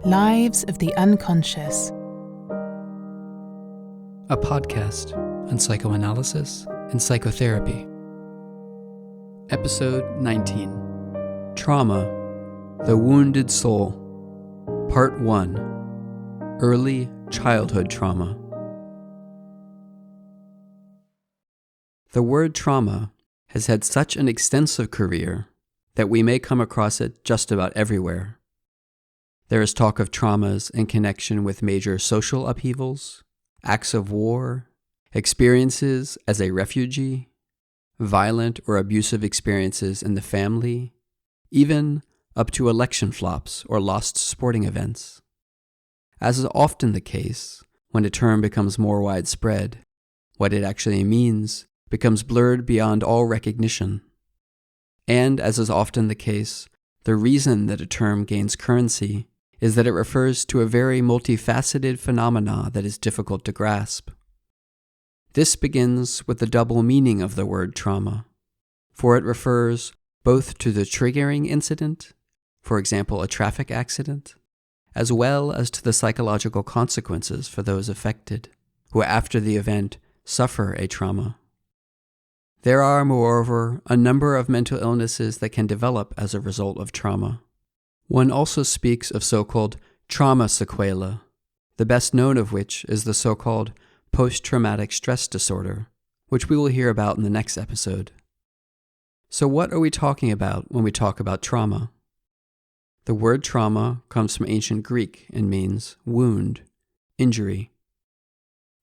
Lives of the Unconscious. A podcast on psychoanalysis and psychotherapy. Episode 19. Trauma, the Wounded Soul. Part 1. Early Childhood Trauma. The word trauma has had such an extensive career that we may come across it just about everywhere. There is talk of traumas in connection with major social upheavals, acts of war, experiences as a refugee, violent or abusive experiences in the family, even up to election flops or lost sporting events. As is often the case, when a term becomes more widespread, what it actually means becomes blurred beyond all recognition. And as is often the case, the reason that a term gains currency is that it refers to a very multifaceted phenomena that is difficult to grasp. This begins with the double meaning of the word trauma, for it refers both to the triggering incident, for example, a traffic accident, as well as to the psychological consequences for those affected, who after the event suffer a trauma. There are, moreover, a number of mental illnesses that can develop as a result of trauma. One also speaks of so-called trauma sequela, the best known of which is the so-called post-traumatic stress disorder, which we will hear about in the next episode. So what are we talking about when we talk about trauma? The word trauma comes from ancient Greek and means wound, injury.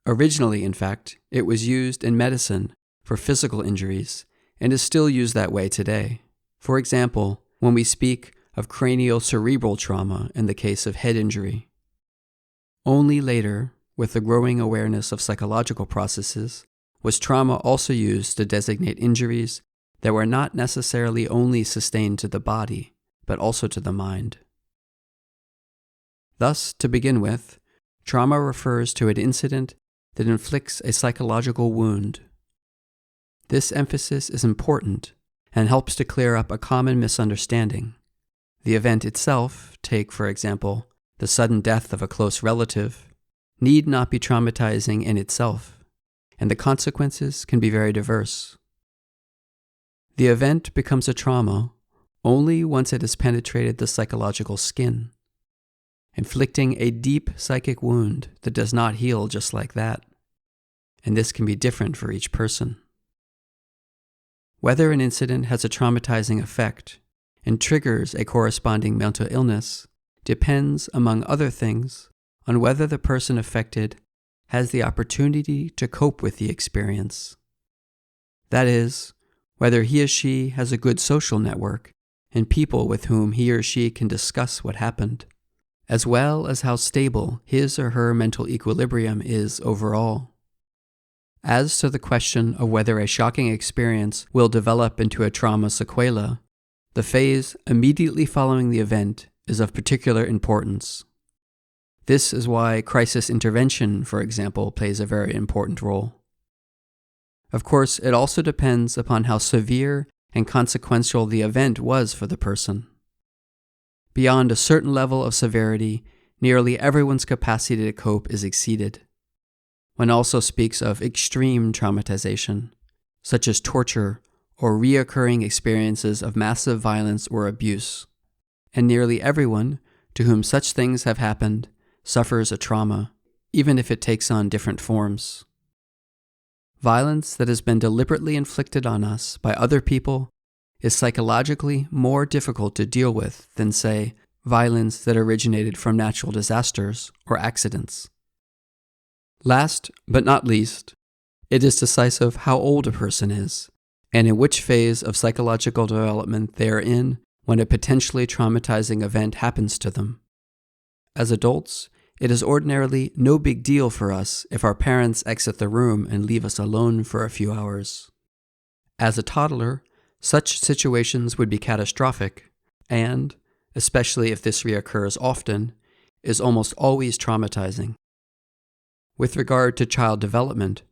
Originally, in fact, it was used in medicine for physical injuries and is still used that way today. For example, when we speak of cranial-cerebral trauma in the case of head injury. Only later, with the growing awareness of psychological processes, was trauma also used to designate injuries that were not necessarily only sustained to the body, but also to the mind. Thus, to begin with, trauma refers to an incident that inflicts a psychological wound. This emphasis is important and helps to clear up a common misunderstanding. The event itself, take for example, the sudden death of a close relative, need not be traumatizing in itself, and the consequences can be very diverse. The event becomes a trauma only once it has penetrated the psychological skin, inflicting a deep psychic wound that does not heal just like that, and this can be different for each person. Whether an incident has a traumatizing effect and triggers a corresponding mental illness depends, among other things, on whether the person affected has the opportunity to cope with the experience. That is, whether he or she has a good social network and people with whom he or she can discuss what happened, as well as how stable his or her mental equilibrium is overall. As to the question of whether a shocking experience will develop into a trauma sequela, the phase immediately following the event is of particular importance. This is why crisis intervention, for example, plays a very important role. Of course, it also depends upon how severe and consequential the event was for the person. Beyond a certain level of severity, nearly everyone's capacity to cope is exceeded. One also speaks of extreme traumatization, such as torture or reoccurring experiences of massive violence or abuse, and nearly everyone to whom such things have happened suffers a trauma, even if it takes on different forms. Violence that has been deliberately inflicted on us by other people is psychologically more difficult to deal with than, say, violence that originated from natural disasters or accidents. Last but not least, it is decisive how old a person is, and in which phase of psychological development they are in when a potentially traumatizing event happens to them. As adults, it is ordinarily no big deal for us if our parents exit the room and leave us alone for a few hours. As a toddler, such situations would be catastrophic, and, especially if this reoccurs often, is almost always traumatizing. With regard to child development,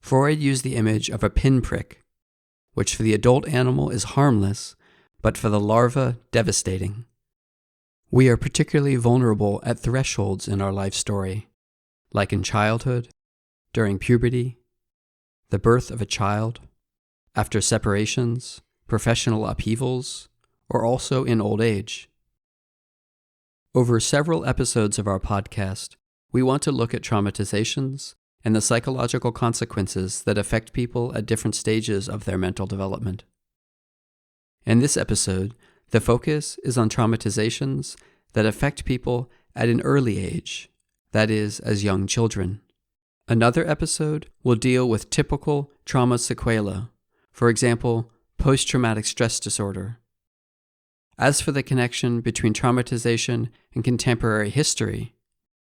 Freud used the image of a pinprick, which for the adult animal is harmless, but for the larva devastating. We are particularly vulnerable at thresholds in our life story, like in childhood, during puberty, the birth of a child, after separations, professional upheavals, or also in old age. Over several episodes of our podcast, we want to look at traumatizations and the psychological consequences that affect people at different stages of their mental development. In this episode, the focus is on traumatizations that affect people at an early age, that is, as young children. Another episode will deal with typical trauma sequela, for example, post-traumatic stress disorder. As for the connection between traumatization and contemporary history,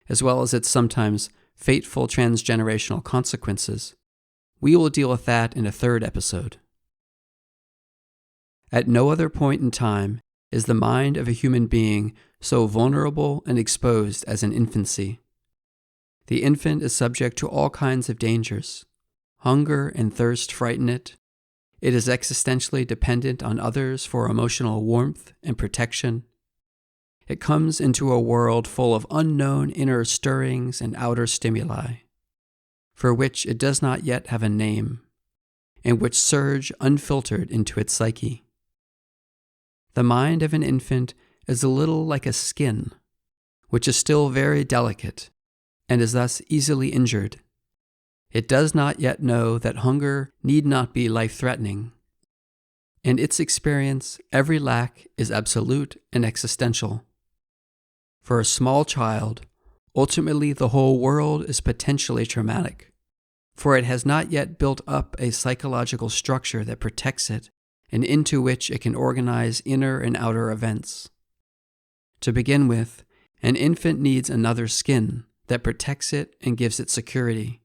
as well as its sometimes fateful transgenerational consequences, we will deal with that in a third episode. At no other point in time is the mind of a human being so vulnerable and exposed as in infancy. The infant is subject to all kinds of dangers. Hunger and thirst frighten it. It is existentially dependent on others for emotional warmth and protection. It comes into a world full of unknown inner stirrings and outer stimuli, for which it does not yet have a name, and which surge unfiltered into its psyche. The mind of an infant is a little like a skin, which is still very delicate, and is thus easily injured. It does not yet know that hunger need not be life-threatening. In its experience, every lack is absolute and existential. For a small child, ultimately the whole world is potentially traumatic, for it has not yet built up a psychological structure that protects it and into which it can organize inner and outer events. To begin with, an infant needs another skin that protects it and gives it security.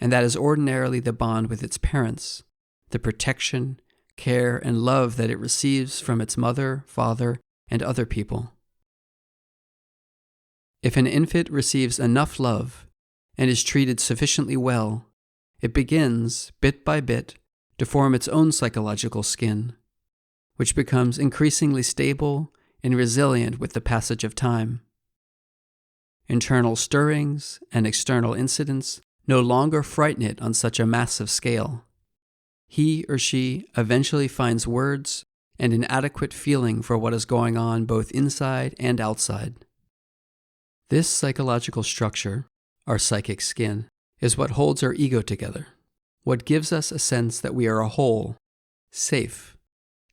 And that is ordinarily the bond with its parents, the protection, care, and love that it receives from its mother, father, and other people. If an infant receives enough love and is treated sufficiently well, it begins, bit by bit, to form its own psychological skin, which becomes increasingly stable and resilient with the passage of time. Internal stirrings and external incidents no longer frighten it on such a massive scale. He or she eventually finds words and an adequate feeling for what is going on both inside and outside. This psychological structure, our psychic skin, is what holds our ego together, what gives us a sense that we are a whole, safe,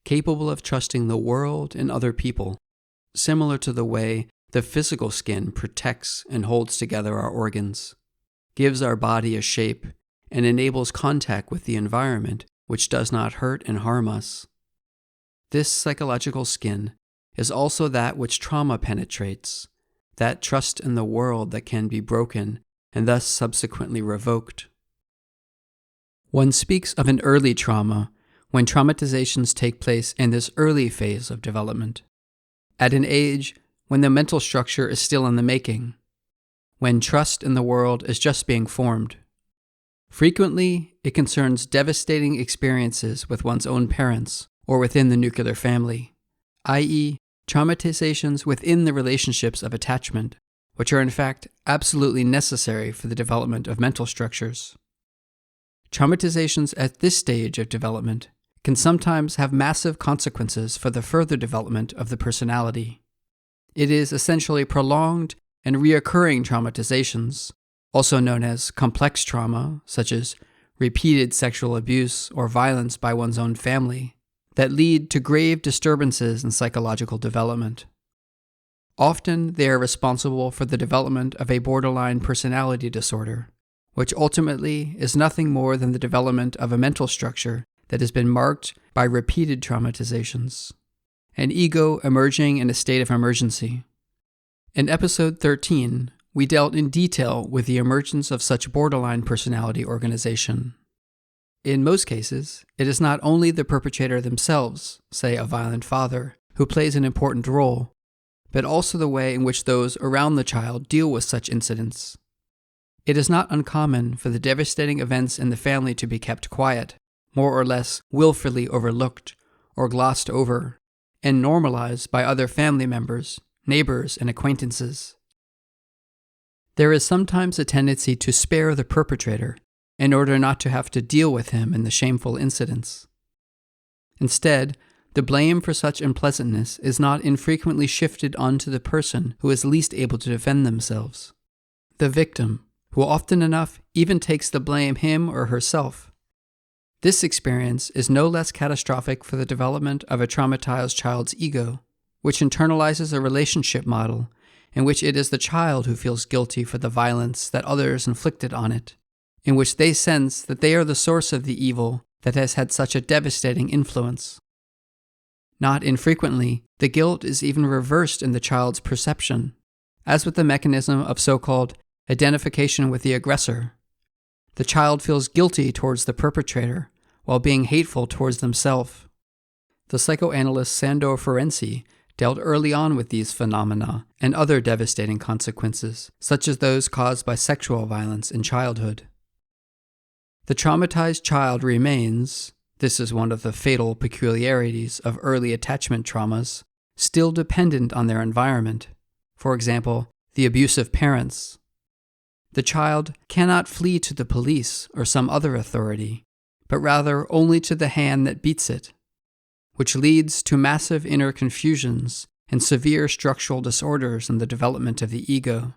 capable of trusting the world and other people, similar to the way the physical skin protects and holds together our organs, gives our body a shape, and enables contact with the environment, which does not hurt and harm us. This psychological skin is also that which trauma penetrates, that trust in the world that can be broken and thus subsequently revoked. One speaks of an early trauma when traumatizations take place in this early phase of development, at an age when the mental structure is still in the making, when trust in the world is just being formed. Frequently, it concerns devastating experiences with one's own parents or within the nuclear family, i.e., traumatizations within the relationships of attachment, which are in fact absolutely necessary for the development of mental structures. Traumatizations at this stage of development can sometimes have massive consequences for the further development of the personality. It is essentially prolonged and reoccurring traumatizations, also known as complex trauma, such as repeated sexual abuse or violence by one's own family, that lead to grave disturbances in psychological development. Often they are responsible for the development of a borderline personality disorder, which ultimately is nothing more than the development of a mental structure that has been marked by repeated traumatizations, an ego emerging in a state of emergency. In episode 13, we dealt in detail with the emergence of such borderline personality organization. In most cases, it is not only the perpetrator themselves, say a violent father, who plays an important role, but also the way in which those around the child deal with such incidents. It is not uncommon for the devastating events in the family to be kept quiet, more or less willfully overlooked or glossed over, and normalized by other family members, neighbors, and acquaintances. There is sometimes a tendency to spare the perpetrator in order not to have to deal with him in the shameful incidents. Instead, the blame for such unpleasantness is not infrequently shifted onto the person who is least able to defend themselves, the victim, who often enough even takes the blame him or herself. This experience is no less catastrophic for the development of a traumatized child's ego, which internalizes a relationship model in which it is the child who feels guilty for the violence that others inflicted on it, in which they sense that they are the source of the evil that has had such a devastating influence. Not infrequently, the guilt is even reversed in the child's perception, as with the mechanism of so-called identification with the aggressor. The child feels guilty towards the perpetrator while being hateful towards themselves. The psychoanalyst Sandor Ferenczi dealt early on with these phenomena and other devastating consequences, such as those caused by sexual violence in childhood. The traumatized child remains, this is one of the fatal peculiarities of early attachment traumas, still dependent on their environment, for example, the abusive parents. The child cannot flee to the police or some other authority, but rather only to the hand that beats it, which leads to massive inner confusions and severe structural disorders in the development of the ego.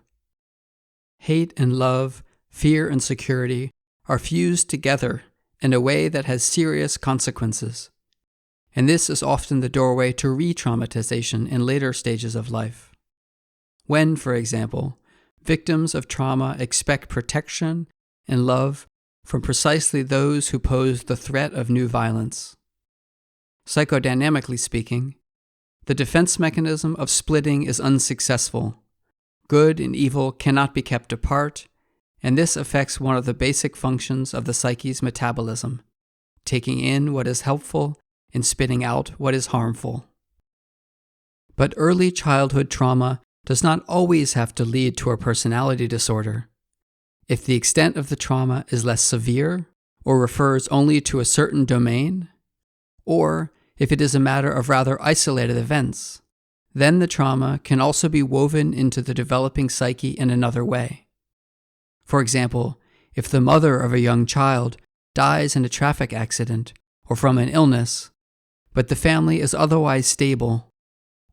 Hate and love, fear and security are fused together in a way that has serious consequences, and this is often the doorway to re-traumatization in later stages of life. When, for example, victims of trauma expect protection and love from precisely those who pose the threat of new violence. Psychodynamically speaking, the defense mechanism of splitting is unsuccessful. Good and evil cannot be kept apart, and this affects one of the basic functions of the psyche's metabolism, taking in what is helpful and spitting out what is harmful. But early childhood trauma does not always have to lead to a personality disorder. If the extent of the trauma is less severe or refers only to a certain domain, or if it is a matter of rather isolated events, then the trauma can also be woven into the developing psyche in another way. For example, if the mother of a young child dies in a traffic accident or from an illness, but the family is otherwise stable,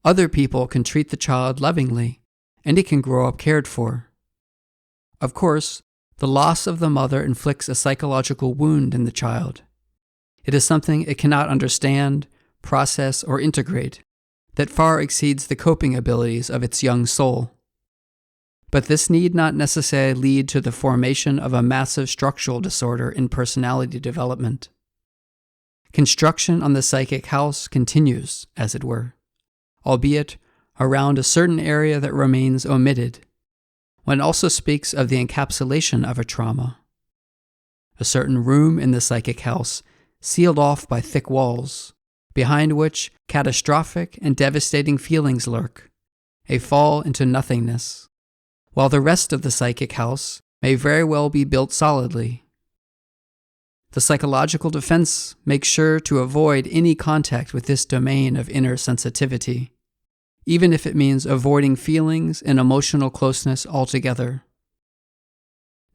other people can treat the child lovingly, and it can grow up cared for. Of course, the loss of the mother inflicts a psychological wound in the child. It is something it cannot understand, process, or integrate, that far exceeds the coping abilities of its young soul. But this need not necessarily lead to the formation of a massive structural disorder in personality development. Construction on the psychic house continues, as it were, albeit around a certain area that remains omitted. One also speaks of the encapsulation of a trauma, a certain room in the psychic house sealed off by thick walls, behind which catastrophic and devastating feelings lurk, a fall into nothingness, while the rest of the psychic house may very well be built solidly. The psychological defense makes sure to avoid any contact with this domain of inner sensitivity, even if it means avoiding feelings and emotional closeness altogether.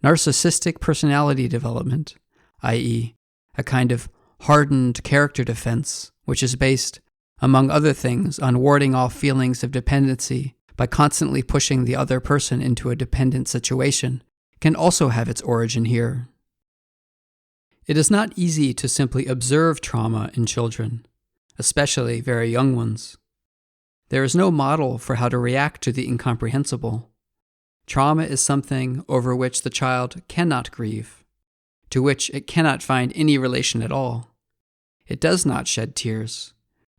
Narcissistic personality development, i.e., a kind of hardened character defense, which is based, among other things, on warding off feelings of dependency by constantly pushing the other person into a dependent situation, can also have its origin here. It is not easy to simply observe trauma in children, especially very young ones. There is no model for how to react to the incomprehensible. Trauma is something over which the child cannot grieve, to which it cannot find any relation at all. It does not shed tears,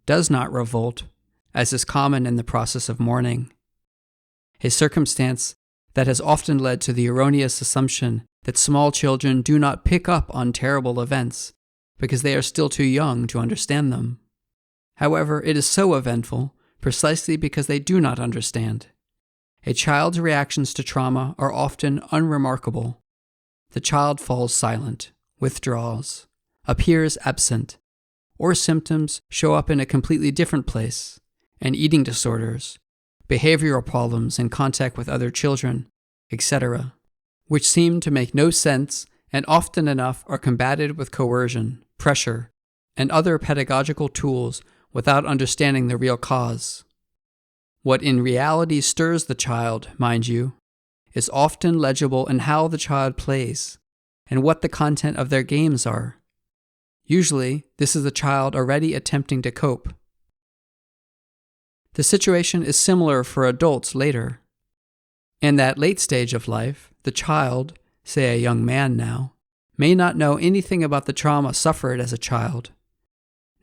does not revolt, as is common in the process of mourning. A circumstance that has often led to the erroneous assumption that small children do not pick up on terrible events because they are still too young to understand them. However, it is so eventful precisely because they do not understand. A child's reactions to trauma are often unremarkable. The child falls silent, withdraws, appears absent, or symptoms show up in a completely different place, and eating disorders, behavioral problems in contact with other children, etc., which seem to make no sense and often enough are combated with coercion, pressure, and other pedagogical tools without understanding the real cause. What in reality stirs the child, mind you, is often legible in how the child plays and what the content of their games are. Usually, this is the child already attempting to cope. The situation is similar for adults later. In that late stage of life, the child, say a young man now, may not know anything about the trauma suffered as a child.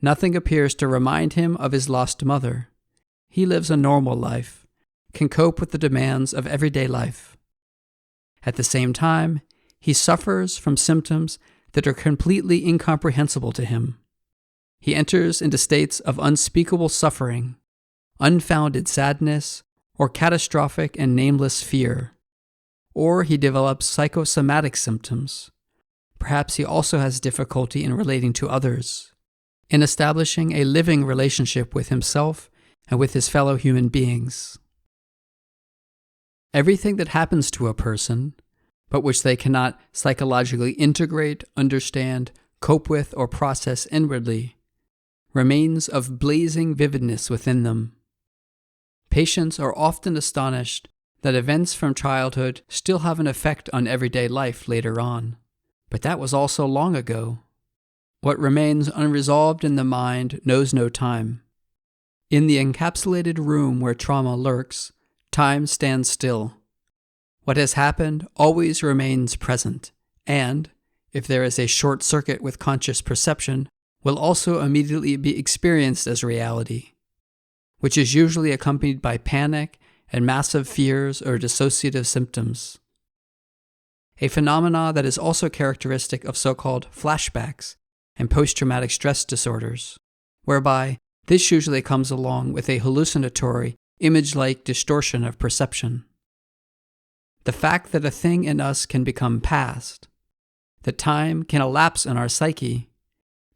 Nothing appears to remind him of his lost mother. He lives a normal life, can cope with the demands of everyday life. At the same time, he suffers from symptoms that are completely incomprehensible to him. He enters into states of unspeakable suffering, unfounded sadness, or catastrophic and nameless fear. Or he develops psychosomatic symptoms. Perhaps he also has difficulty in relating to others, in establishing a living relationship with himself and with his fellow human beings. Everything that happens to a person, but which they cannot psychologically integrate, understand, cope with, or process inwardly, remains of blazing vividness within them. Patients are often astonished that events from childhood still have an effect on everyday life later on. But that was all so long ago. What remains unresolved in the mind knows no time. In the encapsulated room where trauma lurks, time stands still. What has happened always remains present, and, if there is a short circuit with conscious perception, will also immediately be experienced as reality, which is usually accompanied by panic and massive fears or dissociative symptoms. A phenomena that is also characteristic of so-called flashbacks and post-traumatic stress disorders, whereby this usually comes along with a hallucinatory, image-like distortion of perception. The fact that a thing in us can become past, that time can elapse in our psyche,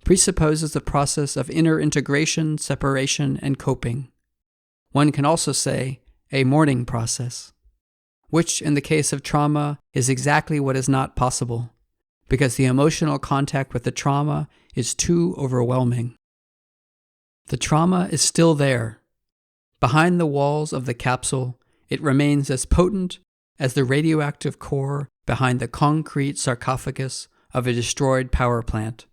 presupposes the process of inner integration, separation, and coping. One can also say a mourning process, which in the case of trauma is exactly what is not possible, because the emotional contact with the trauma is too overwhelming. The trauma is still there. Behind the walls of the capsule, it remains as potent as the radioactive core behind the concrete sarcophagus of a destroyed power plant.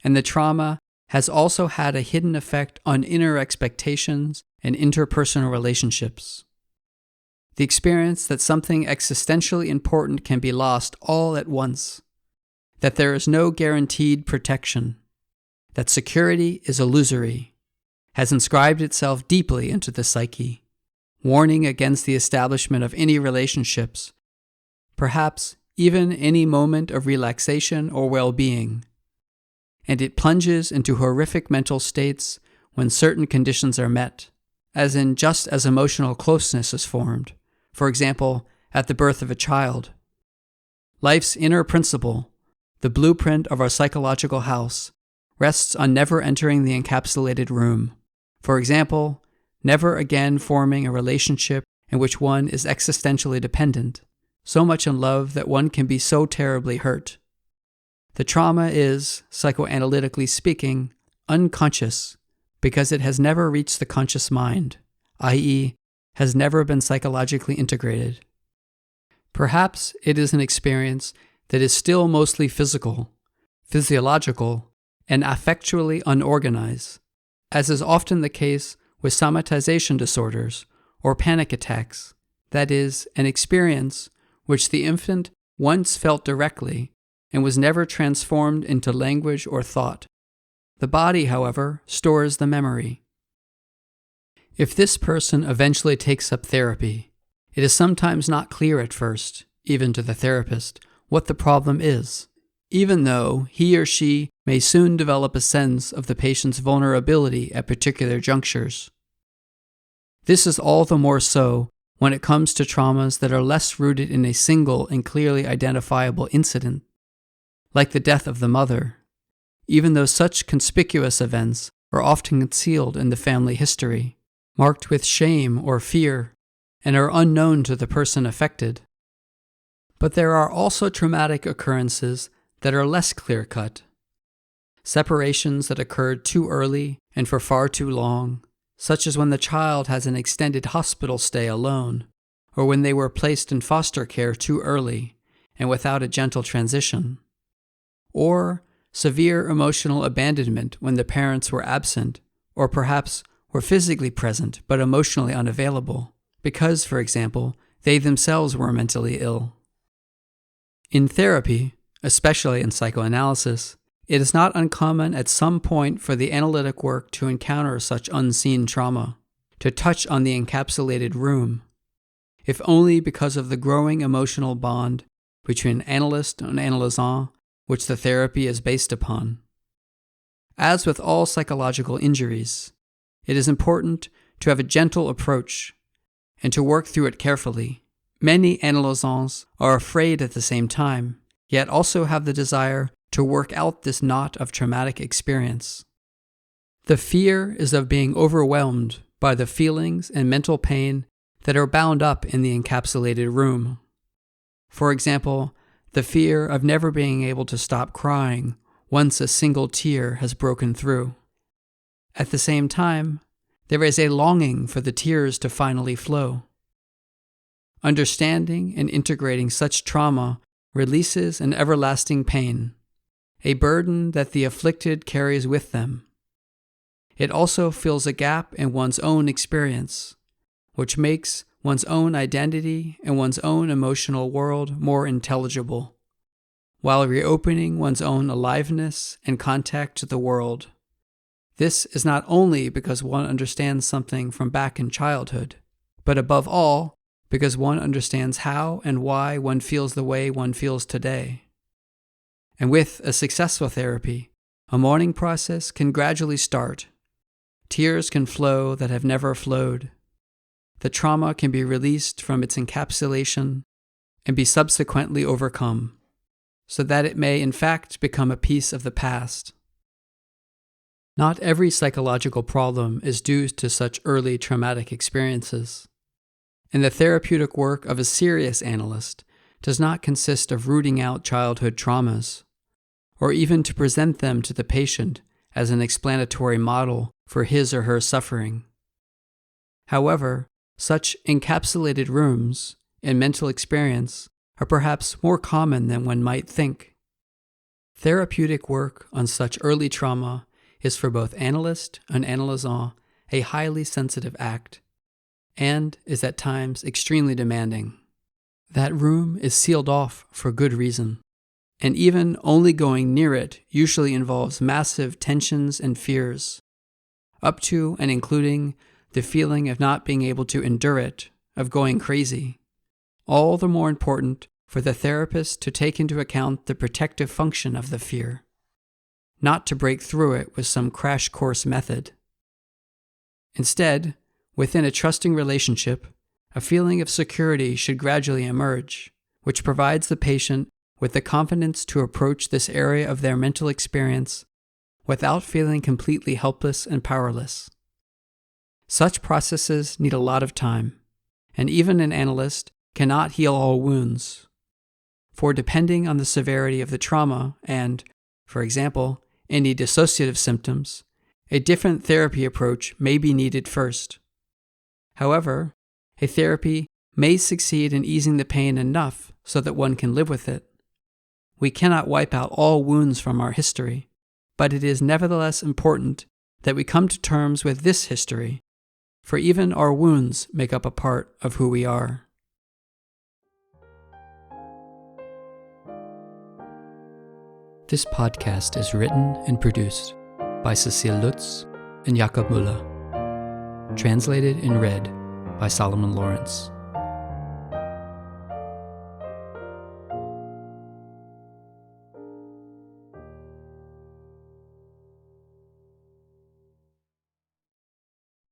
And the trauma has also had a hidden effect on inner expectations and interpersonal relationships. The experience that something existentially important can be lost all at once, that there is no guaranteed protection, that security is illusory, has inscribed itself deeply into the psyche, warning against the establishment of any relationships, perhaps even any moment of relaxation or well-being. And it plunges into horrific mental states when certain conditions are met, as in just as emotional closeness is formed, for example, at the birth of a child. Life's inner principle, the blueprint of our psychological house, rests on never entering the encapsulated room. For example, never again forming a relationship in which one is existentially dependent, so much in love that one can be so terribly hurt. The trauma is, psychoanalytically speaking, unconscious because it has never reached the conscious mind, i.e., has never been psychologically integrated. Perhaps it is an experience that is still mostly physical, physiological, and affectually unorganized, as is often the case with somatization disorders or panic attacks, that is, an experience which the infant once felt directly and was never transformed into language or thought. The body, however, stores the memory. If this person eventually takes up therapy, it is sometimes not clear at first, even to the therapist, what the problem is, even though he or she may soon develop a sense of the patient's vulnerability at particular junctures. This is all the more so when it comes to traumas that are less rooted in a single and clearly identifiable incident, like the death of the mother, even though such conspicuous events are often concealed in the family history, marked with shame or fear, and are unknown to the person affected. But there are also traumatic occurrences that are less clear-cut. Separations that occurred too early and for far too long, such as when the child has an extended hospital stay alone, or when they were placed in foster care too early and without a gentle transition, or severe emotional abandonment when the parents were absent, or perhaps were physically present but emotionally unavailable, because, for example, they themselves were mentally ill. In therapy, especially in psychoanalysis, it is not uncommon at some point for the analytic work to encounter such unseen trauma, to touch on the encapsulated room, if only because of the growing emotional bond between analyst and analysant, which the therapy is based upon. As with all psychological injuries, it is important to have a gentle approach and to work through it carefully. Many analysants are afraid at the same time, yet also have the desire to work out this knot of traumatic experience. The fear is of being overwhelmed by the feelings and mental pain that are bound up in the encapsulated room. For example, the fear of never being able to stop crying once a single tear has broken through. At the same time, there is a longing for the tears to finally flow. Understanding and integrating such trauma releases an everlasting pain, a burden that the afflicted carries with them. It also fills a gap in one's own experience, which makes one's own identity and one's own emotional world more intelligible, while reopening one's own aliveness and contact to the world. This is not only because one understands something from back in childhood, but above all, because one understands how and why one feels the way one feels today. And with a successful therapy, a mourning process can gradually start. Tears can flow that have never flowed. The trauma can be released from its encapsulation and be subsequently overcome, so that it may in fact become a piece of the past. Not every psychological problem is due to such early traumatic experiences, and the therapeutic work of a serious analyst does not consist of rooting out childhood traumas, or even to present them to the patient as an explanatory model for his or her suffering. However, such encapsulated rooms in mental experience are perhaps more common than one might think. Therapeutic work on such early trauma is for both analyst and analysant a highly sensitive act, and is at times extremely demanding. That room is sealed off for good reason, and even only going near it usually involves massive tensions and fears, up to and including the feeling of not being able to endure it, of going crazy. All the more important for the therapist to take into account the protective function of the fear, not to break through it with some crash course method. Instead, within a trusting relationship, a feeling of security should gradually emerge, which provides the patient with the confidence to approach this area of their mental experience without feeling completely helpless and powerless. Such processes need a lot of time, and even an analyst cannot heal all wounds. For depending on the severity of the trauma and, for example, any dissociative symptoms, a different therapy approach may be needed first. However, a therapy may succeed in easing the pain enough so that one can live with it. We cannot wipe out all wounds from our history, but it is nevertheless important that we come to terms with this history, for even our wounds make up a part of who we are. This podcast is written and produced by Cecile Lutz and Jakob Müller. Translated and read by Solomon Lawrence.